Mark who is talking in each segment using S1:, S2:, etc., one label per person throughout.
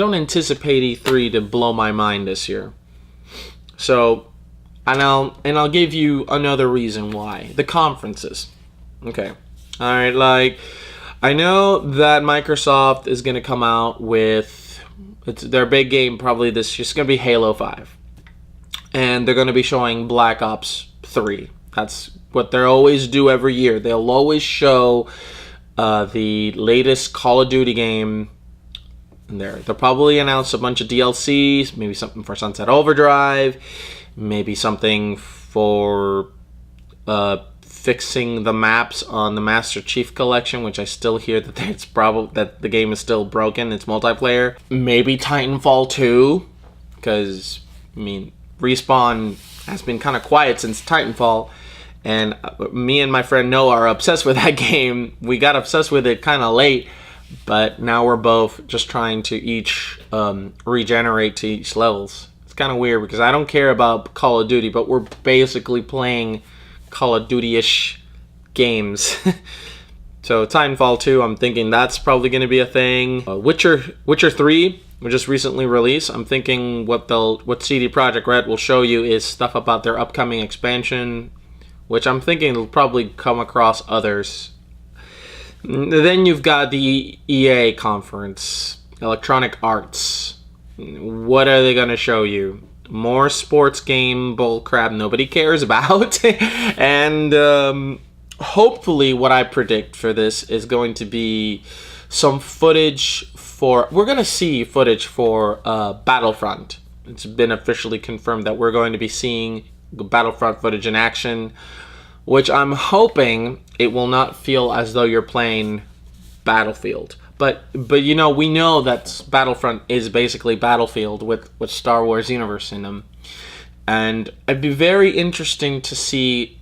S1: don't anticipate E3 to blow my mind this year. So, and I'll give you another reason why. The conferences. Okay. All right, like, I know that Microsoft is going to come out with their big game probably this year. It's going to be Halo 5. And they're going to be showing Black Ops 3. That's what they always do every year. They'll always show the latest Call of Duty game there. They'll probably announce a bunch of DLCs, maybe something for Sunset Overdrive, maybe something for fixing the maps on the Master Chief Collection, which I still hear that it's probably that the game is still broken. It's multiplayer. Maybe Titanfall 2, because I mean Respawn has been kind of quiet since Titanfall, and me and my friend Noah are obsessed with that game. We got obsessed with it kind of late, but now we're both just trying to each regenerate to each levels. It's kind of weird because I don't care about Call of Duty, but we're basically playing Call of Duty-ish games. So Titanfall 2, I'm thinking that's probably going to be a thing. Witcher 3 was just recently released. I'm thinking what CD Projekt Red will show you is stuff about their upcoming expansion, which I'm thinking will probably come across others. Then you've got the EA conference, Electronic Arts. What are they going to show you? More sports game bullcrap nobody cares about. And hopefully what I predict for this is going to be some footage for... We're going to see footage for Battlefront. It's been officially confirmed that we're going to be seeing Battlefront footage in action, which I'm hoping it will not feel as though you're playing Battlefield. But you know, we know that Battlefront is basically Battlefield with Star Wars universe in them. And it'd be very interesting to see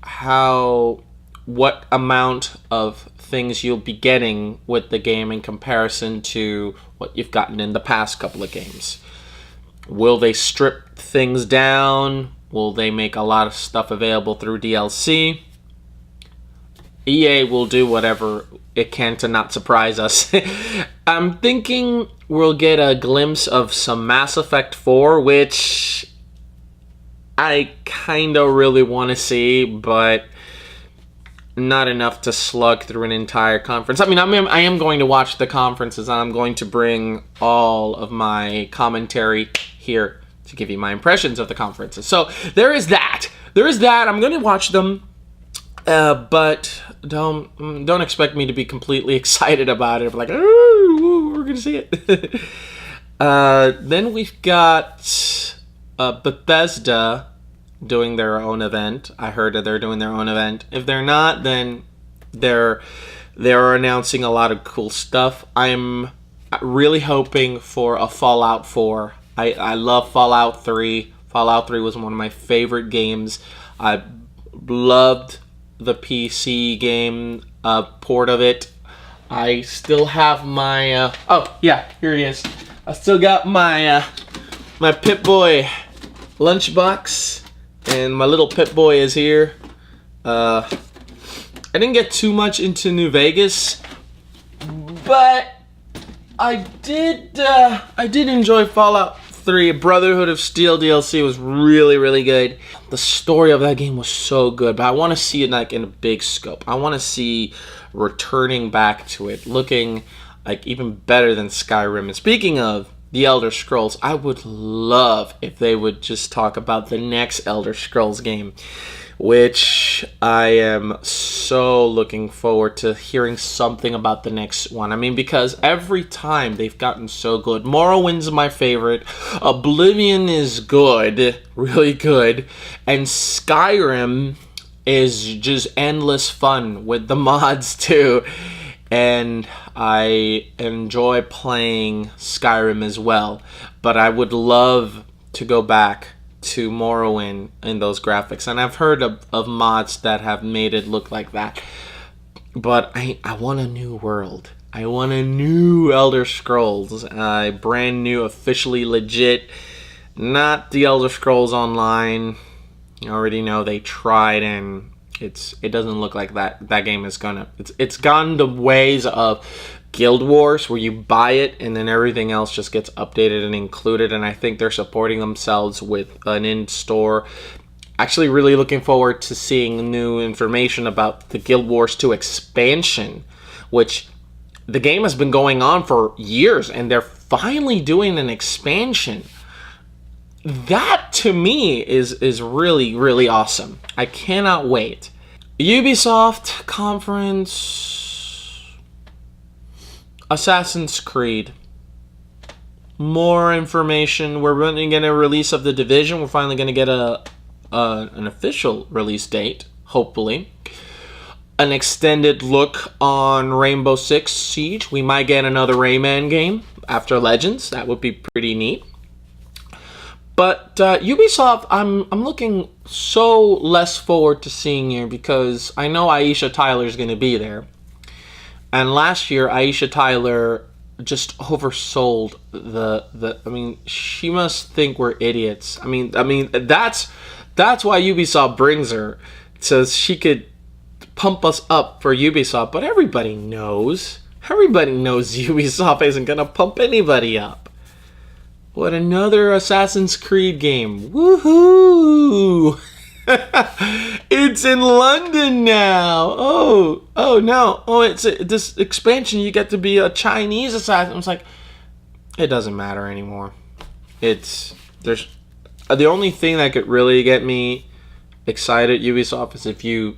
S1: what amount of things you'll be getting with the game in comparison to what you've gotten in the past couple of games. Will they strip things down? Will they make a lot of stuff available through DLC? EA will do whatever it can to not surprise us. I'm thinking we'll get a glimpse of some Mass Effect 4, which I kind of really want to see, but not enough to slug through an entire conference. I mean, I am going to watch the conferences, and I'm going to bring all of my commentary here to give you my impressions of the conferences. So there is that. I'm going to watch them. But don't expect me to be completely excited about it. Like, oh, we're gonna see it. Then we've got Bethesda doing their own event. I heard that they're doing their own event. If they're not, then they're announcing a lot of cool stuff. I'm really hoping for a Fallout 4. I love Fallout 3. Fallout 3 was one of my favorite games. I loved the PC game port of it. I still have my oh yeah, here it is. I still got my my Pip-Boy lunchbox, and my little Pip-Boy is here. I didn't get too much into New Vegas, but I did enjoy Fallout 3. Brotherhood of Steel DLC was really good. The story of that game was so good, but I want to see it like in a big scope. I want to see returning back to it, looking like even better than Skyrim. And speaking of the Elder Scrolls, I would love if they would just talk about the next Elder Scrolls game, which I am so looking forward to hearing something about the next one. I mean, because every time they've gotten so good. Morrowind's my favorite. Oblivion is good, really good. And Skyrim is just endless fun with the mods too. And I enjoy playing Skyrim as well. But I would love to go back to Morrowind in those graphics, and I've heard of mods that have made it look like that, but I want a new world. I want a new Elder Scrolls, brand new, officially legit, not the Elder Scrolls Online. You already know they tried, and it doesn't look like that game is gonna. It's gone the ways of Guild Wars, where you buy it and then everything else just gets updated and included. And I think they're supporting themselves with an in-store. Actually, really looking forward to seeing new information about the Guild Wars 2 expansion, which the game has been going on for years, and they're finally doing an expansion. That, to me, is really, really awesome. I cannot wait. Ubisoft conference, Assassin's Creed. More information. We're going to get a release of The Division. We're finally going to get an official release date, hopefully. An extended look on Rainbow Six Siege. We might get another Rayman game after Legends. That would be pretty neat. But Ubisoft, I'm looking so less forward to seeing here because I know Aisha Tyler's going to be there. And last year, Aisha Tyler just oversold the. I mean, she must think we're idiots. I mean that's why Ubisoft brings her, so she could pump us up for Ubisoft. But everybody knows Ubisoft isn't gonna pump anybody up. What, another Assassin's Creed game? Woohoo! It's in London now. Oh no. Oh, it's this expansion. You get to be a Chinese assassin. It's like, it doesn't matter anymore. There's the only thing that could really get me excited, Ubisoft, is if you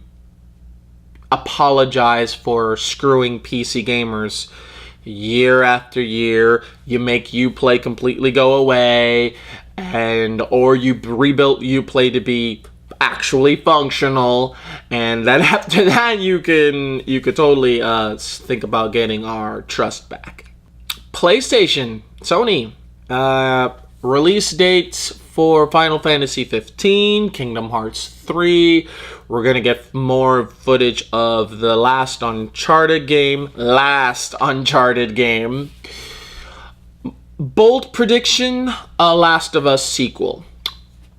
S1: apologize for screwing PC gamers year after year. You make Uplay completely go away, or you rebuilt Uplay to be actually functional, and then after that you could totally think about getting our trust back. PlayStation, Sony, release dates for Final Fantasy 15, Kingdom Hearts 3. We're gonna get more footage of the last Uncharted game. Bold prediction: a Last of Us sequel.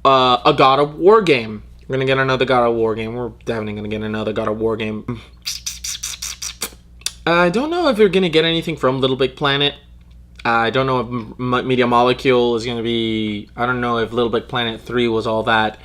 S1: A God of War game. We're gonna get another God of War game. We're definitely gonna get another God of War game. I don't know if we're gonna get anything from Little Big Planet. I don't know if Media Molecule is gonna be. I don't know if Little Big Planet 3 was all that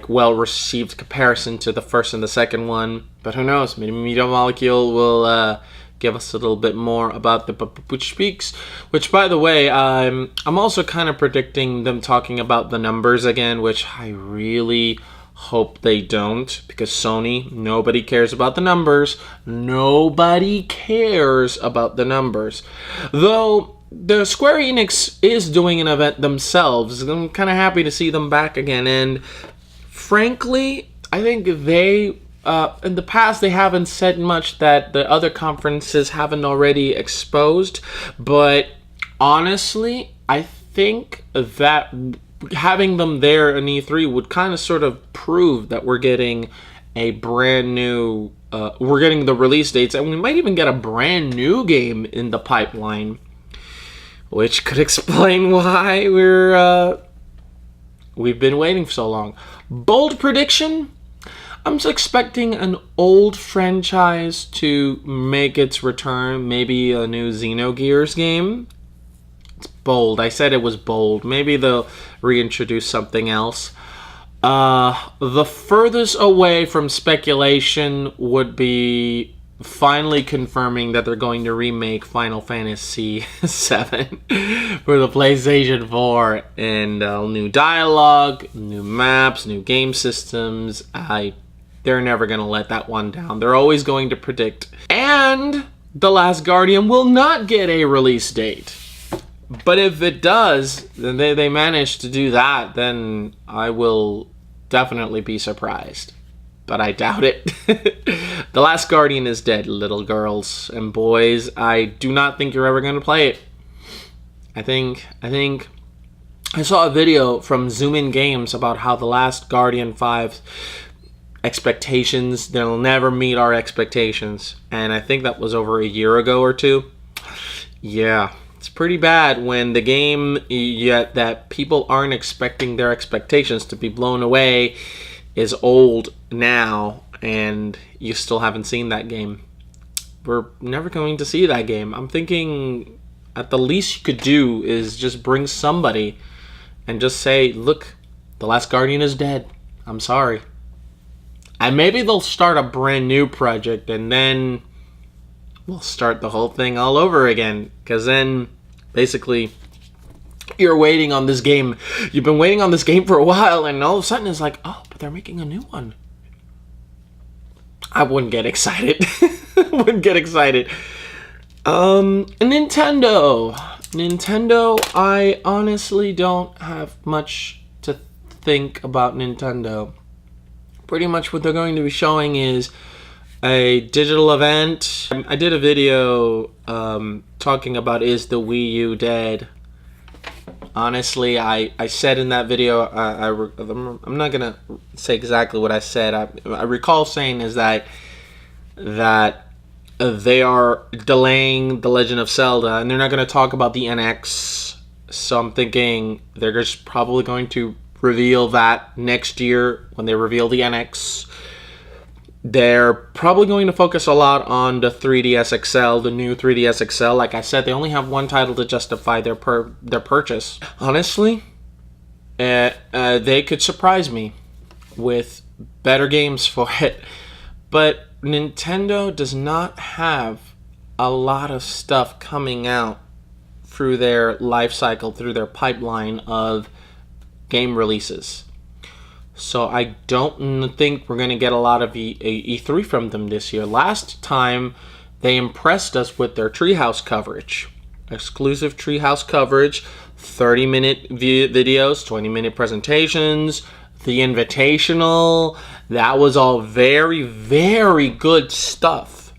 S1: well received comparison to the first and the second one. But who knows? Maybe Media Molecule will give us a little bit more about the which speaks. Which, by the way, I'm also kind of predicting them talking about the numbers again, which I really hope they don't, because Sony, nobody cares about the numbers. Nobody cares about the numbers. Though the Square Enix is doing an event themselves. I'm kind of happy to see them back again. And frankly, I think they, in the past, they haven't said much that the other conferences haven't already exposed. But honestly, I think that having them there in E3 would kind of sort of prove that we're getting a brand new, we're getting the release dates, and we might even get a brand new game in the pipeline, which could explain why we've been waiting for so long. Bold prediction: I'm just expecting an old franchise to make its return, maybe a new Xenogears game. It's bold. I said it was bold. Maybe they'll reintroduce something else. The furthest away from speculation would be finally confirming that they're going to remake Final Fantasy VII for the PlayStation 4, and new dialogue, new maps, new game systems. They're never going to let that one down. They're always going to predict. And The Last Guardian will not get a release date. But if it does, then they manage to do that, then I will definitely be surprised. But I doubt it. The Last Guardian is dead, little girls and boys. I do not think you're ever going to play it. I think I saw a video from Zoom In Games about how The Last Guardian 5 expectations, they'll never meet our expectations. And I think that was over a year ago or two. Yeah. It's pretty bad when the game yet that people aren't expecting their expectations to be blown away is old now, and you still haven't seen that game. we're never going to see that game. I'm thinking at the least you could do is just bring somebody and just say, look, The Last Guardian is dead. I'm sorry. And maybe they'll start a brand new project and then we'll start the whole thing all over again. Because then, basically, you're waiting on this game. You've been waiting on this game for a while and all of a sudden it's like, oh, but they're making a new one. I wouldn't get excited. Wouldn't get excited. Nintendo. I honestly don't have much to think about Nintendo. Pretty much what they're going to be showing is a digital event. I did a video talking about, is the Wii U dead? Honestly, I said in that video, I'm not gonna say exactly what I said. I recall saying is that they are delaying The Legend of Zelda, and they're not going to talk about the NX. So I'm thinking they're just probably going to reveal that next year when they reveal the NX. They're probably going to focus a lot on the 3DS XL, the new 3DS XL. Like I said, they only have one title to justify their purchase. Honestly, they could surprise me with better games for it. But Nintendo does not have a lot of stuff coming out through their life cycle, through their pipeline of game releases. So I don't think we're going to get a lot of E3 from them this year. Last time, they impressed us with their Treehouse coverage. Exclusive Treehouse coverage, 30-minute videos, 20-minute presentations, the Invitational. That was all very, very good stuff.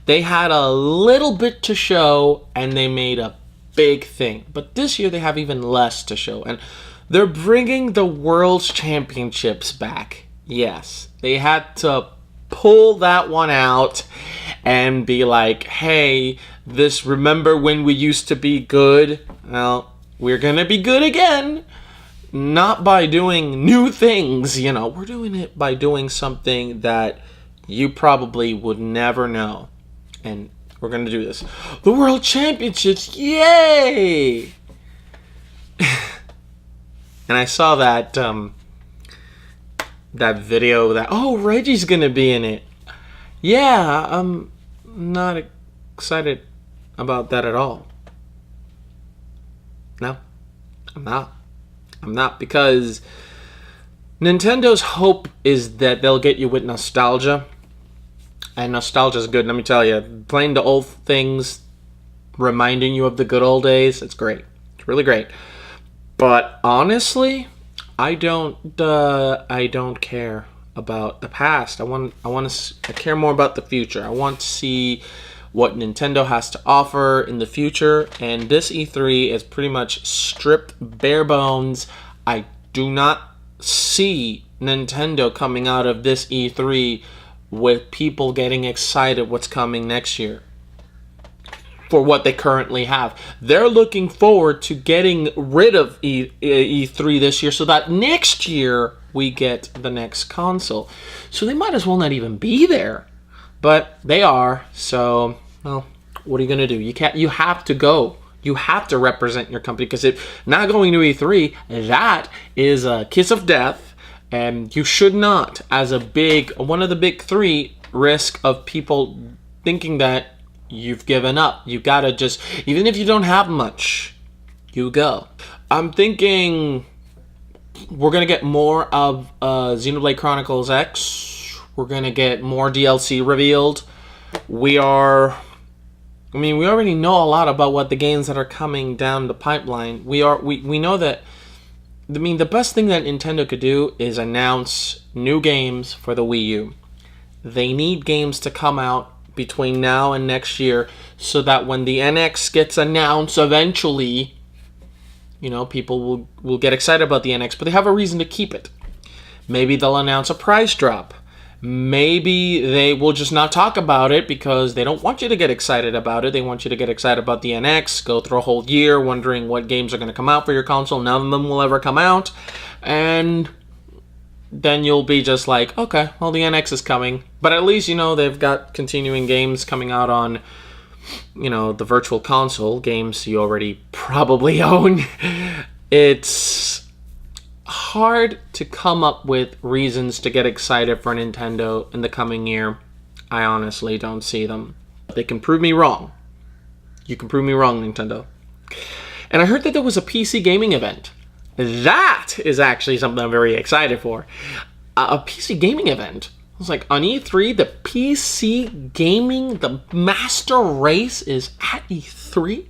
S1: They had a little bit to show, and they made a big thing. But this year, they have even less to show. And they're bringing the World's Championships back. Yes, they had to pull that one out and be like, hey, remember when we used to be good? Well, we're going to be good again. Not by doing new things, We're doing it by doing something that you probably would never know. And we're going to do this. The World Championships, yay! And I saw that that video that, oh, Reggie's going to be in it. Yeah, I'm not excited about that at all. No, I'm not. I'm not, because Nintendo's hope is that they'll get you with nostalgia. And nostalgia's good, let me tell you. Playing the old things, reminding you of the good old days, it's great. It's really great. But honestly, I don't care about the past. I care more about the future. I want to see what Nintendo has to offer in the future, and this E3 is pretty much stripped bare bones. I do not see Nintendo coming out of this E3 with people getting excited what's coming next year for what they currently have. They're looking forward to getting rid of E3 this year so that next year we get the next console. So they might as well not even be there. But they are, so, well, what are you going to do? You have to go. You have to represent your company, because if not going to E3, that is a kiss of death, and you should not, as one of the big three, risk of people thinking that you've given up. You got to just, even if you don't have much, you go. I'm thinking we're going to get more of Xenoblade Chronicles X. We're going to get more DLC revealed. We already know a lot about what the games that are coming down the pipeline. We know that, the best thing that Nintendo could do is announce new games for the Wii U. They need games to come out between now and next year so that when the NX gets announced eventually, people will get excited about the NX, but they have a reason to keep it. Maybe they'll announce a price drop. Maybe they will just not talk about it because they don't want you to get excited about it. They want you to get excited about the NX, go through a whole year wondering what games are going to come out for your console. None of them will ever come out. And then you'll be just like, okay, well, the NX is coming. But at least, they've got continuing games coming out on, the virtual console, games you already probably own. It's hard to come up with reasons to get excited for Nintendo in the coming year. I honestly don't see them. They can prove me wrong. You can prove me wrong, Nintendo. And I heard that there was a PC gaming event. That is actually something I'm very excited for. A PC gaming event. I was like, on E3, the PC gaming, the master race is at E3?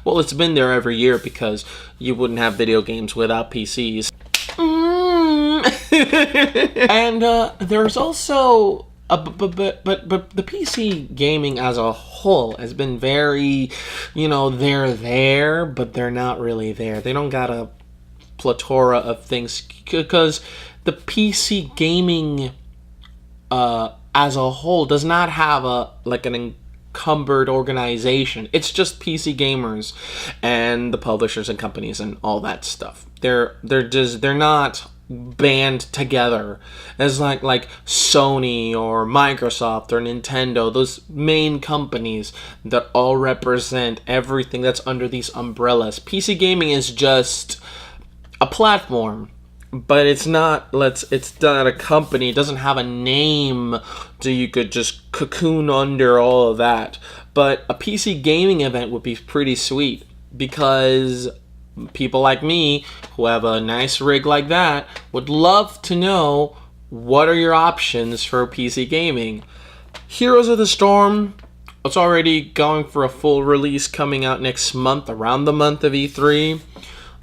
S1: Well, it's been there every year because you wouldn't have video games without PCs. And there's also... but the PC gaming as a whole has been very, they're there, but they're not really there. They don't got a plethora of things because the PC gaming as a whole does not have an encumbered organization. It's just PC gamers and the publishers and companies and all that stuff. They're not band together as like Sony or Microsoft or Nintendo, those main companies that all represent everything that's under these umbrellas. PC gaming is just a platform, but it's not a company. It doesn't have a name so you could just cocoon under all of that. But a PC gaming event would be pretty sweet because people like me who have a nice rig like that would love to know what are your options for PC gaming. Heroes of the Storm, it's already going for a full release coming out next month, around the month of E3.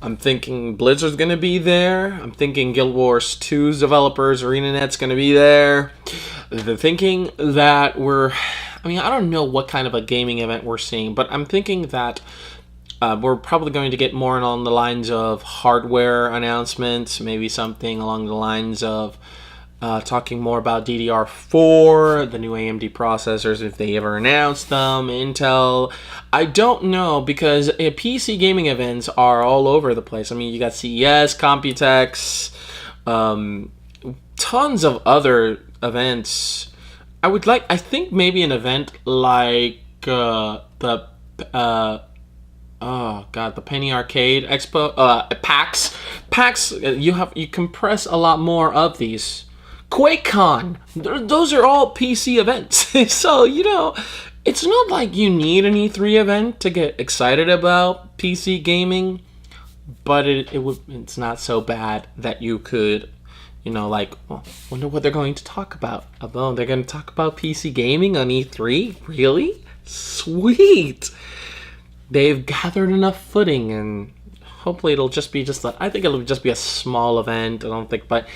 S1: I'm thinking Blizzard's going to be there. I'm thinking Guild Wars 2's developers, ArenaNet's going to be there. They're thinking that I don't know what kind of a gaming event we're seeing, but I'm thinking that we're probably going to get more along the lines of hardware announcements, maybe something along the lines of talking more about DDR4, the new AMD processors, if they ever announce them, Intel. I don't know, because PC gaming events are all over the place. I mean, you got CES, Computex, tons of other events. I think maybe an event like the Penny Arcade Expo, PAX. PAX, you compress a lot more of these. QuakeCon, those are all PC events. So, it's not like you need an E3 event to get excited about PC gaming, but it's not so bad that you could, wonder what they're going to talk about. Oh, they're going to talk about PC gaming on E3? Really? Sweet! They've gathered enough footing, and hopefully it'll just be I think it'll just be a small event. But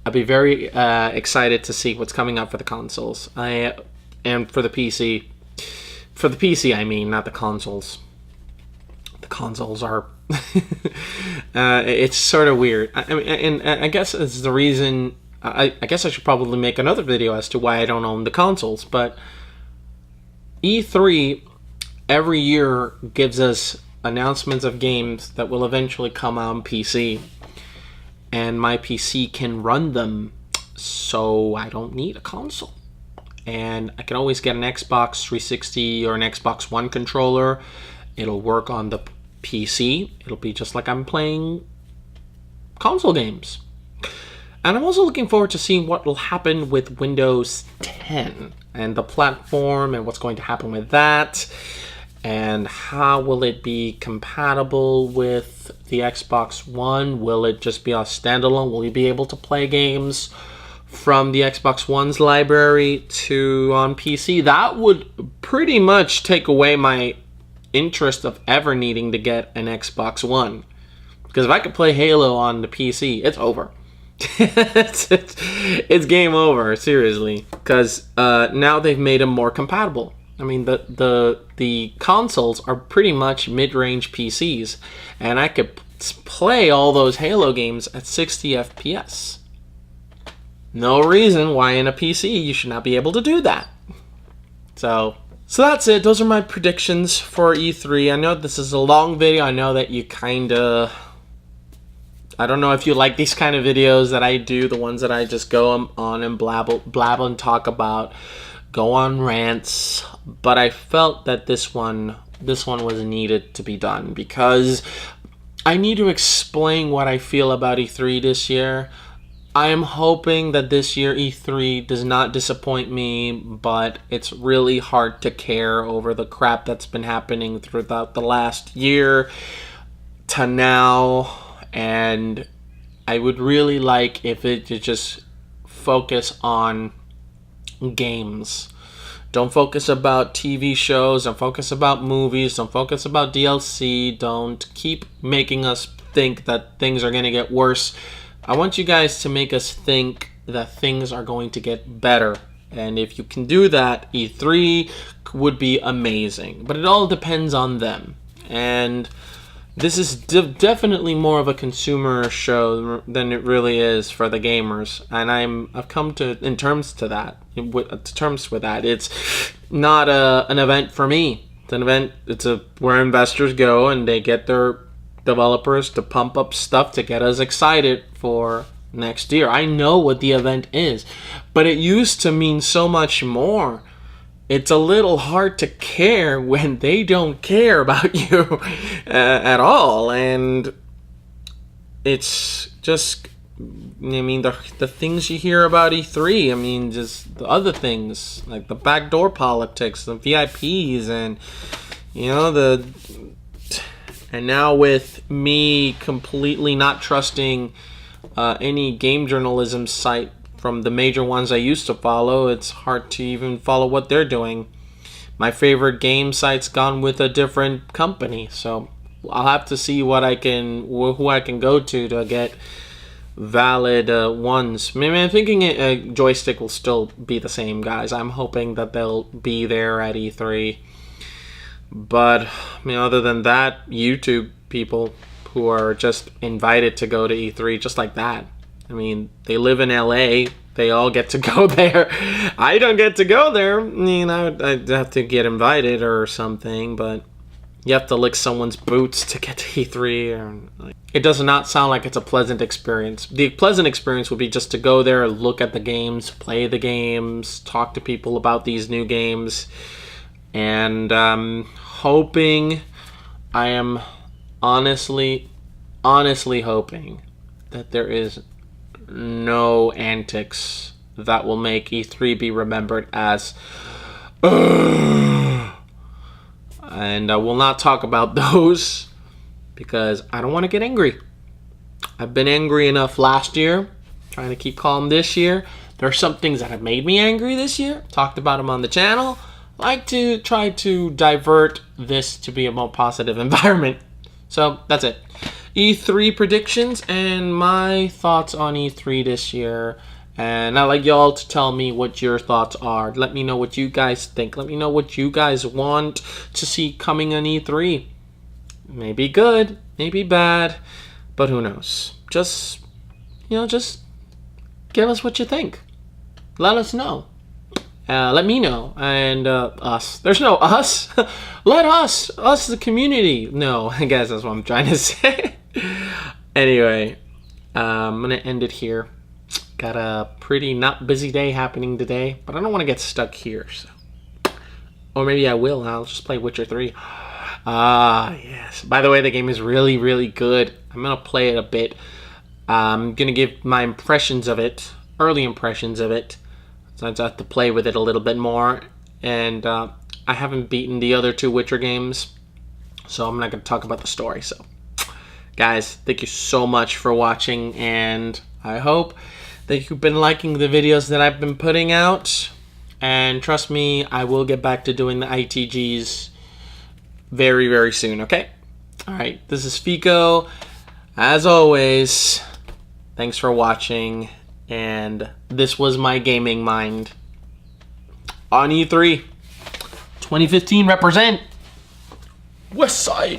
S1: I'd be very excited to see what's coming up for the consoles. And for the PC. For the PC, I mean, not the consoles. The consoles are... it's sort of weird. I guess it's the reason... I guess I should probably make another video as to why I don't own the consoles, but E3 every year gives us announcements of games that will eventually come out on PC, and my PC can run them, so I don't need a console. And I can always get an Xbox 360 or an Xbox One controller. It'll work on the PC. It'll be just like I'm playing console games. And I'm also looking forward to seeing what will happen with Windows 10 and the platform and what's going to happen with that. And how will it be compatible with the Xbox One? Will it just be a standalone? Will you be able to play games from the Xbox One's library to on PC? That would pretty much take away my interest of ever needing to get an Xbox One. Because if I could play Halo on the PC, it's over. it's game over, seriously. Because now they've made them more compatible. I mean, the consoles are pretty much mid-range PCs, and I could play all those Halo games at 60 FPS. No reason why in a PC you should not be able to do that. So that's it. Those are my predictions for E3. I know this is a long video. I know that you kind of I don't know if you like these kind of videos that I do, the ones that I just go on and blab and talk about, go on rants, but I felt that this one was needed to be done because I need to explain what I feel about E3 this year. I am hoping that this year E3 does not disappoint me, but it's really hard to care over the crap that's been happening throughout the last year to now, and I would really like if it to just focus on games. Don't focus about TV shows, don't focus about movies, don't focus about DLC, don't keep making us think that things are going to get worse. I want you guys to make us think that things are going to get better. And if you can do that, E3 would be amazing. But it all depends on them. And this is definitely more of a consumer show than it really is for the gamers. And I've come to terms with that. It's not an event for me. It's an event. Where investors go and they get their developers to pump up stuff to get us excited for next year. I know what the event is, but it used to mean so much more. It's a little hard to care when they don't care about you at all, and it's just, I mean, the things you hear about E3, I mean, just the other things, like the backdoor politics, the VIPs, and, you know, and now with me completely not trusting any game journalism site from the major ones I used to follow, it's hard to even follow what they're doing. My favorite game site's gone with a different company, so I'll have to see who I can go to get valid ones. Maybe I'm thinking Joystick will still be the same guys. I'm hoping that they'll be there at E3. But, I mean, other than that, YouTube people who are just invited to go to E3 just like that. I mean, they live in LA. They all get to go there. I don't get to go there. I mean, I'd have to get invited or something, but you have to lick someone's boots to get to E3. It does not sound like it's a pleasant experience. The pleasant experience would be just to go there, look at the games, play the games, talk to people about these new games. And I'm hoping, I am honestly hoping that there is no antics that will make E3 be remembered as and I will not talk about those because I don't want to get angry. I've been angry enough last year, trying to keep calm this year. There are some things that have made me angry this year. Talked about them on the channel. I like to try to divert this to be a more positive environment. So that's it. E3 predictions and my thoughts on E3 this year. And I'd like y'all to tell me what your thoughts are. Let me know what you guys think. Let me know what you guys want to see coming on E3. Maybe good, maybe bad, but who knows? Just give us what you think. Let us know. Let me know. And us. There's no us. Let us the community. No, I guess that's what I'm trying to say. Anyway, I'm going to end it here. Got a pretty not busy day happening today, but I don't want to get stuck here. So. Or maybe I will, and I'll just play Witcher 3. Ah, yes. By the way, the game is really, really good. I'm going to play it a bit. I'm going to give my impressions of it, early impressions of it. So I have to play with it a little bit more. And I haven't beaten the other two Witcher games, so I'm not going to talk about the story. So, guys, thank you so much for watching, and I hope that you've been liking the videos that I've been putting out. And trust me, I will get back to doing the ITGs very, very soon, okay? All right, this is Fico. As always, thanks for watching, and this was my gaming mind on E3 2015. Represent West Side.